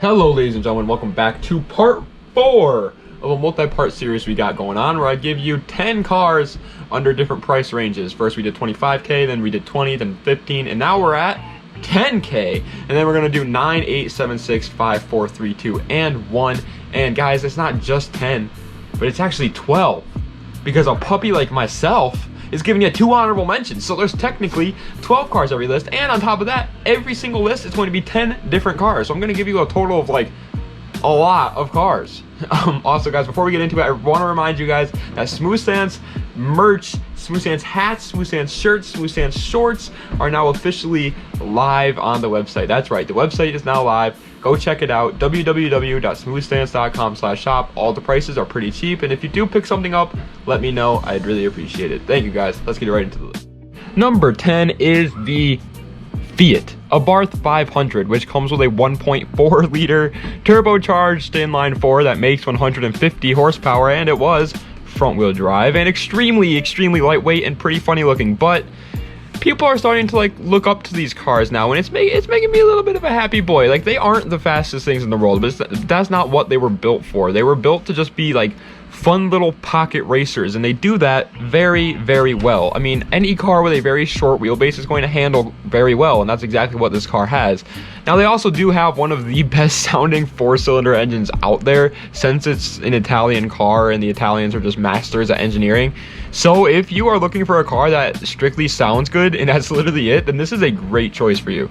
Hello ladies and gentlemen, welcome back to part 4 of a multi-part series we got going on where I give you 10 cars under different price ranges. First we did 25k, then we did 20, then 15, and now we're at 10k. And then we're going to do 9, 8, 7, 6, 5, 4, 3, 2, and 1. And guys, it's not just 10, but it's actually 12. Because a puppy like myself is giving you 2 honorable mentions. So there's technically 12 cars every list, and on top of that, every single list is going to be 10 different cars. So I'm going to give you a total of like a lot of cars. Also guys, before we get into it, I want to remind you guys that SmoothStance merch, SmoothStance hats, SmoothStance shirts, SmoothStance shorts are now officially live on the website. That's right, the website is now live. Go check it out, www.smoothstance.com/shop. All the prices are pretty cheap, and if you do pick something up, let me know. I'd really appreciate it. Thank you guys. Let's get right into the list. Number 10 is the Fiat Abarth 500, which comes with a 1.4 liter turbocharged inline 4 that makes 150 horsepower, and it was front wheel drive and extremely lightweight and pretty funny looking. But people are starting to like look up to these cars now, and it's making me a little bit of a happy boy. Like, they aren't the fastest things in the world, but that's not what they were built for. They were built to just be like fun little pocket racers, and they do that very well. I mean, any car with a very short wheelbase is going to handle very well, and that's exactly what this car has. Now, they also do have one of the best sounding 4-cylinder engines out there, since it's an Italian car and the Italians are just masters at engineering. So if you are looking for a car that strictly sounds good and that's literally it, then this is a great choice for you.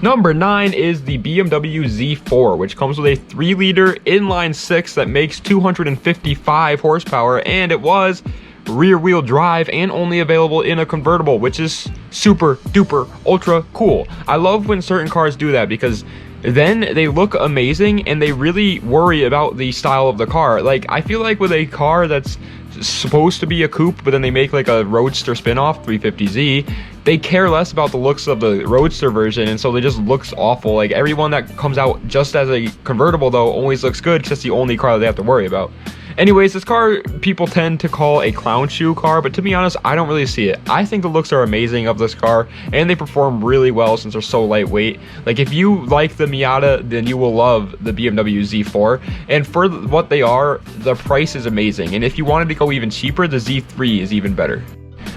Number 9 is the BMW Z4, which comes with a 3-liter inline 6 that makes 255 horsepower, and it was rear-wheel drive and only available in a convertible, which is super duper ultra cool. I love when certain cars do that, because then they look amazing and they really worry about the style of the car. Like, I feel like with a car that's supposed to be a coupe, but then they make like a roadster spin-off 350Z, they care less about the looks of the roadster version, and so it just looks awful. Like, everyone that comes out just as a convertible though always looks good, because it's the only car that they have to worry about. Anyways, this car people tend to call a clown shoe car, but to be honest, I don't really see it. I think the looks are amazing of this car, and they perform really well since they're so lightweight. Like, if you like the Miata, then you will love the BMW Z4, and for what they are, the price is amazing. And if you wanted to go even cheaper, the Z3 is even better.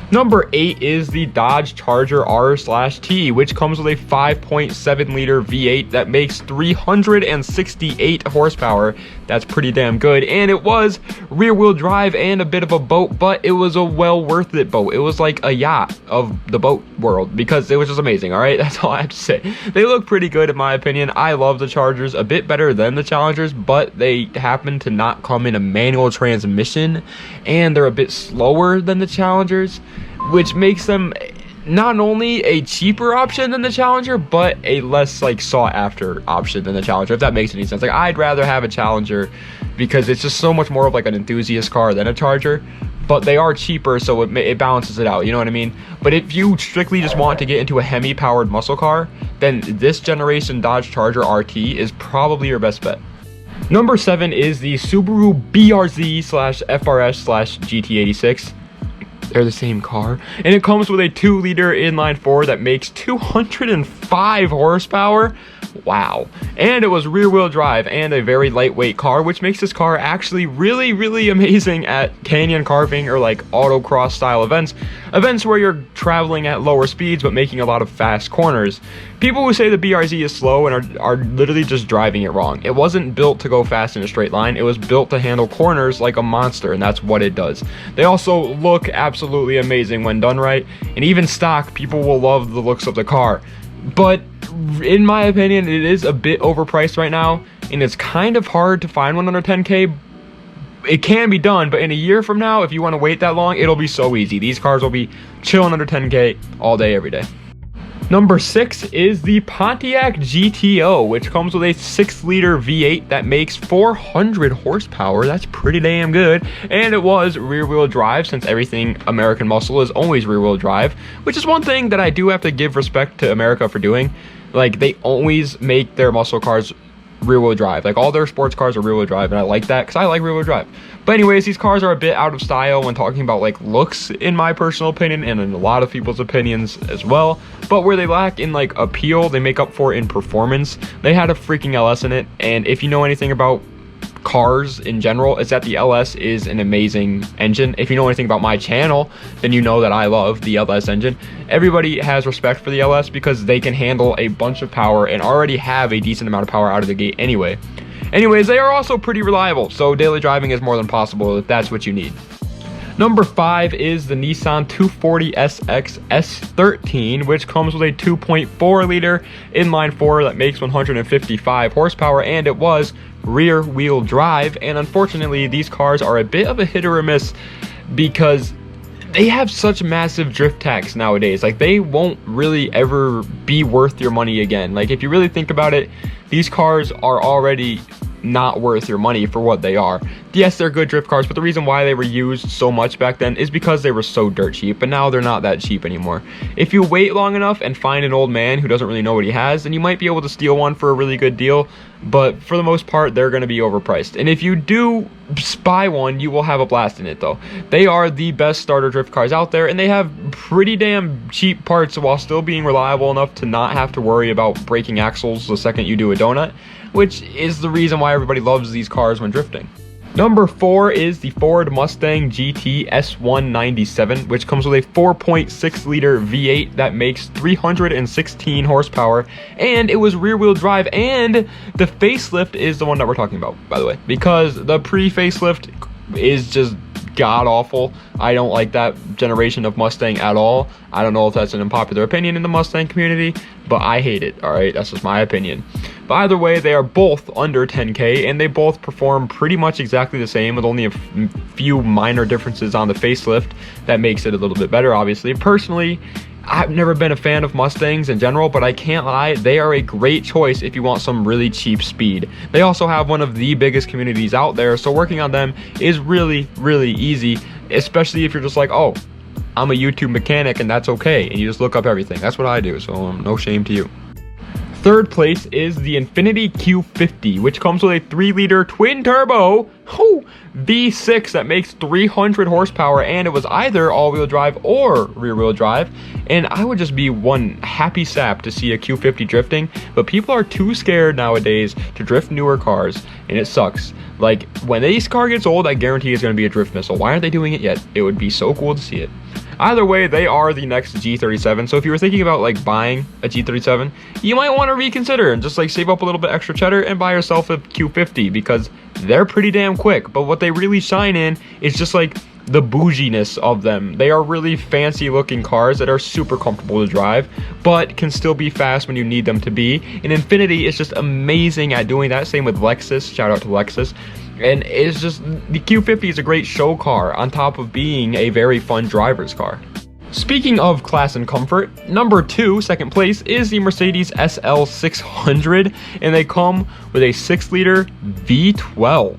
Number 8 is the Dodge Charger R/T, which comes with a 5.7 liter V8 that makes 368 horsepower. That's pretty damn good, and it was rear wheel drive and a bit of a boat, but it was a well worth it boat. It was like a yacht of the boat world, because it was just amazing. All right, that's all I have to say. They look pretty good in my opinion. I love the Chargers a bit better than the Challengers, but they happen to not come in a manual transmission, and they're a bit slower than the Challengers, which makes them not only a cheaper option than the Challenger, but a less like sought after option than the Challenger, if that makes any sense. Like, I'd rather have a Challenger because it's just so much more of like an enthusiast car than a Charger, but they are cheaper, so it balances it out, you know what I mean? But if you strictly just want to get into a Hemi powered muscle car, then this generation Dodge Charger RT is probably your best bet. Number 7 is the Subaru BRZ/FRS/GT86. They're the same car, and it comes with a 2-liter inline 4 that makes 205 horsepower. Wow. And it was rear-wheel drive and a very lightweight car, which makes this car actually really amazing at canyon carving or like autocross style events where you're traveling at lower speeds but making a lot of fast corners. People who say the BRZ is slow and are literally just driving it wrong. It wasn't built to go fast in a straight line. It was built to handle corners like a monster, and that's what it does. They also look absolutely amazing when done right, and even stock, people will love the looks of the car. But in my opinion, it is a bit overpriced right now, and it's kind of hard to find one under 10k. It can be done, but in a year from now, if you want to wait that long, it'll be so easy. These cars will be chilling under 10k all day, every day. Number 6 is the Pontiac GTO, which comes with a 6-liter V8 that makes 400 horsepower. That's pretty damn good. And it was rear-wheel drive, since everything American muscle is always rear-wheel drive, which is one thing that I do have to give respect to America for doing. Like, they always make their muscle cars rear wheel drive. Like all their sports cars are rear wheel drive, and I like that because I like rear wheel drive. But anyways, these cars are a bit out of style when talking about like looks, in my personal opinion, and in a lot of people's opinions as well. But where they lack in like appeal, they make up for in performance. They had a freaking LS in it, and if you know anything about cars in general, is that the LS is an amazing engine. If you know anything about my channel, then you know that I love the LS engine. Everybody has respect for the LS because they can handle a bunch of power and already have a decent amount of power out of the gate anyway. Anyways, they are also pretty reliable, so daily driving is more than possible if that's what you need. Number 5 is the Nissan 240 SX S13, which comes with a 2.4 liter inline 4 that makes 155 horsepower, and it was rear wheel drive. And unfortunately, these cars are a bit of a hit or a miss because they have such massive drift tax nowadays. Like, they won't really ever be worth your money again. Like, if you really think about it, these cars are already not worth your money for what they are. Yes, they're good drift cars, but the reason why they were used so much back then is because they were so dirt cheap, but now they're not that cheap anymore. If you wait long enough and find an old man who doesn't really know what he has, then you might be able to steal one for a really good deal, but for the most part, they're going to be overpriced. And if you do spy one, you will have a blast in it though. They are the best starter drift cars out there, and they have pretty damn cheap parts while still being reliable enough to not have to worry about breaking axles the second you do a donut, which is the reason why everybody loves these cars when drifting. Number 4 is the Ford Mustang GT S197, which comes with a 4.6 liter V8 that makes 316 horsepower, and it was rear wheel drive, and the facelift is the one that we're talking about, by the way, because the pre-facelift is just god awful. I don't like that generation of Mustang at all. I don't know if that's an unpopular opinion in the Mustang community, but I hate it. All right, that's just my opinion. But either way, they are both under 10K, and they both perform pretty much exactly the same, with only a few minor differences on the facelift that makes it a little bit better, obviously. Personally, I've never been a fan of Mustangs in general, but I can't lie, they are a great choice if you want some really cheap speed. They also have one of the biggest communities out there, so working on them is really, really easy, especially if you're just like, oh, I'm a YouTube mechanic and that's okay, and you just look up everything. That's what I do, so no shame to you. Third place is the Infiniti Q50, which comes with a 3 liter twin turbo V6 that makes 300 horsepower, and it was either all-wheel drive or rear-wheel drive. And I would just be one happy sap to see a Q50 drifting, but people are too scared nowadays to drift newer cars, and it sucks. Like, when this car gets old, I guarantee it's going to be a drift missile. Why aren't they doing it yet? It would be so cool to see it. Either way, they are the next G37, so if you were thinking about like buying a G37, you might want to reconsider and just like save up a little bit extra cheddar and buy yourself a Q50, because they're pretty damn quick. But what they really shine in is just like the bouginess of them. They are really fancy looking cars that are super comfortable to drive, but can still be fast when you need them to be. And Infiniti is just amazing at doing that. Same with Lexus, shout out to Lexus. And it's just, the Q50 is a great show car on top of being a very fun driver's car. Speaking of class and comfort, number 2, second place, is the Mercedes SL 600, and they come with a 6 liter V12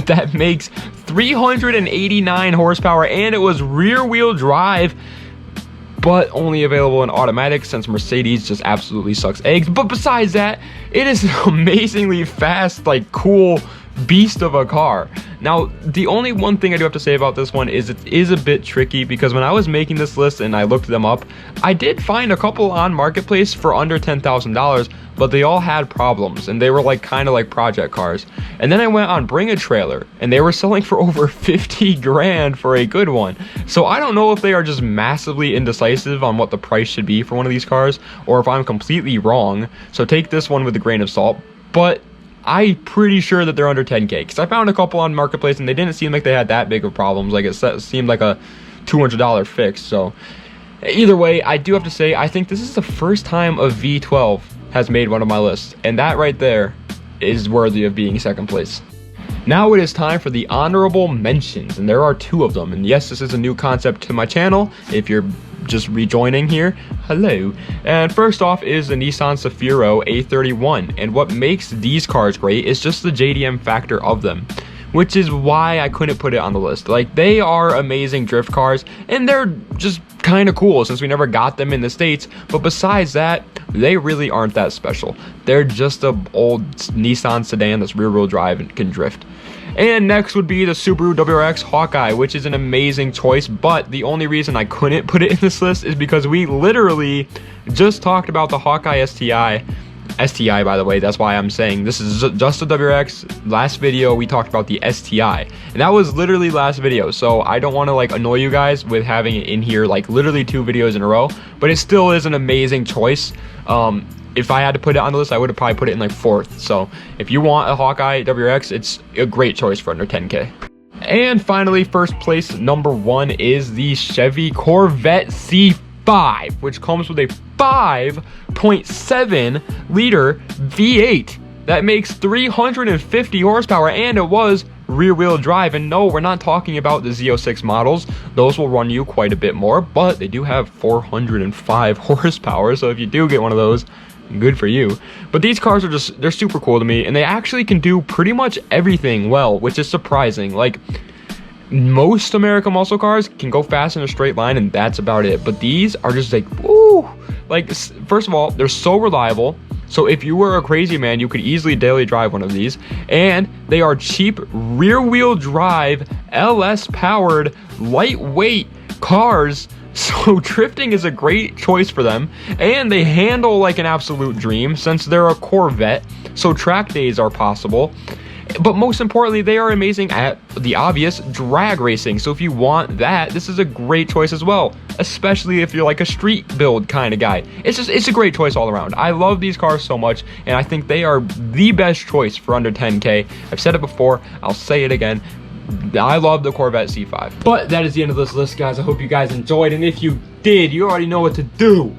that makes 389 horsepower, and it was rear wheel drive, but only available in automatic since Mercedes just absolutely sucks eggs. But besides that, it is an amazingly fast, like cool beast of a car. Now, the only one thing I do have to say about this one is it is a bit tricky, because when I was making this list and I looked them up, I did find a couple on Marketplace for under $10,000, but they all had problems, and they were like kind of like project cars. And then I went on Bring a Trailer, and they were selling for over 50 grand for a good one. So I don't know if they are just massively indecisive on what the price should be for one of these cars, or if I'm completely wrong. So take this one with a grain of salt, but I'm pretty sure that they're under 10K, because I found a couple on Marketplace and they didn't seem like they had that big of problems. Like, it seemed like a $200 fix. So either way, I do have to say, I think this is the first time a V12 has made one of my lists, and that right there is worthy of being second place. Now it is time for the honorable mentions, and there are 2 of them. And yes, this is a new concept to my channel. If you're just rejoining here, hello. And first off is the Nissan Safiro A31, and what makes these cars great is just the JDM factor of them. which is why I couldn't put it on the list. Like, they are amazing drift cars, and they're just kind of cool since we never got them in the States. But besides that, they really aren't that special. They're just a old Nissan sedan that's rear-wheel drive and can drift. And next would be the Subaru WRX Hawkeye, which is an amazing choice, but the only reason I couldn't put it in this list is because we literally just talked about the Hawkeye STI. STI, by the way, that's why I'm saying this is just a WRX. Last video we talked about the STI, and that was literally last video, so I don't want to like annoy you guys with having it in here like literally 2 videos in a row, but it still is an amazing choice. If I had to put it on the list, I would have probably put it in like 4th. So if you want a Hawkeye WRX, it's a great choice for under 10K. And finally, first place number 1 is the Chevy Corvette C5, which comes with a 5.7 liter V8 that makes 350 horsepower, and it was rear-wheel drive. And no, we're not talking about the Z06 models. Those will run you quite a bit more, but they do have 405 horsepower, so if you do get one of those, good for you. But these cars are just, they're super cool to me, and they actually can do pretty much everything well, which is surprising. Like, most American muscle cars can go fast in a straight line, and that's about it. But these are just like, woo! Like, first of all, they're so reliable. So if you were a crazy man, you could easily daily drive one of these. And they are cheap, rear-wheel drive, LS-powered, lightweight cars. So drifting is a great choice for them, and they handle like an absolute dream since they're a Corvette, so track days are possible. But most importantly, they are amazing at the obvious drag racing. So if you want that, this is a great choice as well, especially if you're like a street build kind of guy. It's a great choice all around. I love these cars so much, and I think they are the best choice for under 10K. I've said it before, I'll say it again. I love the Corvette C5. But that is the end of this list, guys. I hope you guys enjoyed, and if you did, you already know what to do.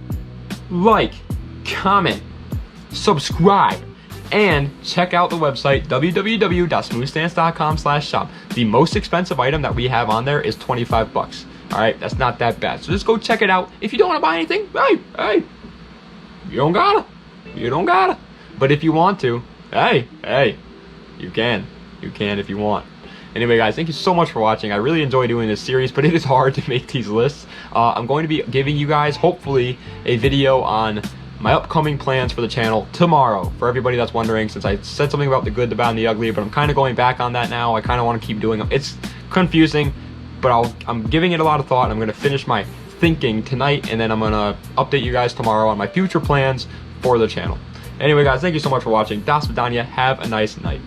Like, comment, subscribe, and check out the website www.smoothstance.com/shop. The most expensive item that we have on there is 25 bucks. All right, that's not that bad. So just go check it out. If you don't want to buy anything, hey, you don't gotta. But if you want to, hey, you can if you want. Anyway, guys, thank you so much for watching. I really enjoy doing this series, but it is hard to make these lists. I'm going to be giving you guys, hopefully, a video on my upcoming plans for the channel tomorrow. For everybody that's wondering, since I said something about the good, the bad, and the ugly, but I'm kind of going back on that now. I kind of want to keep doing them. It's confusing, but I'm giving it a lot of thought, and I'm going to finish my thinking tonight, and then I'm going to update you guys tomorrow on my future plans for the channel. Anyway, guys, thank you so much for watching. Das Vidania. Have a nice night.